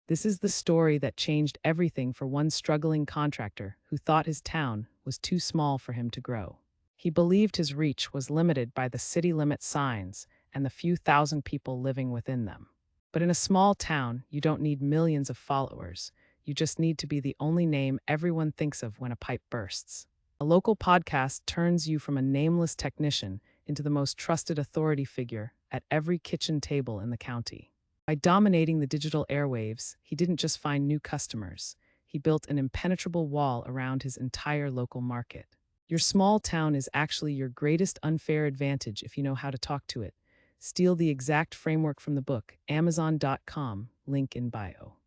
This is the story that changed everything for one struggling contractor who thought his town was too small for him to grow. He believed his reach was limited by the city limit signs and the few thousand people living within them. But in a small town, you don't need millions of followers. You just need to be the only name everyone thinks of when a pipe bursts. A local podcast turns you from a nameless technician into the most trusted authority figure at every kitchen table in the county. By dominating the digital airwaves, he didn't just find new customers, he built an impenetrable wall around his entire local market. Your small town is actually your greatest unfair advantage if you know how to talk to it. Steal the exact framework from the book, Amazon.com, link in bio.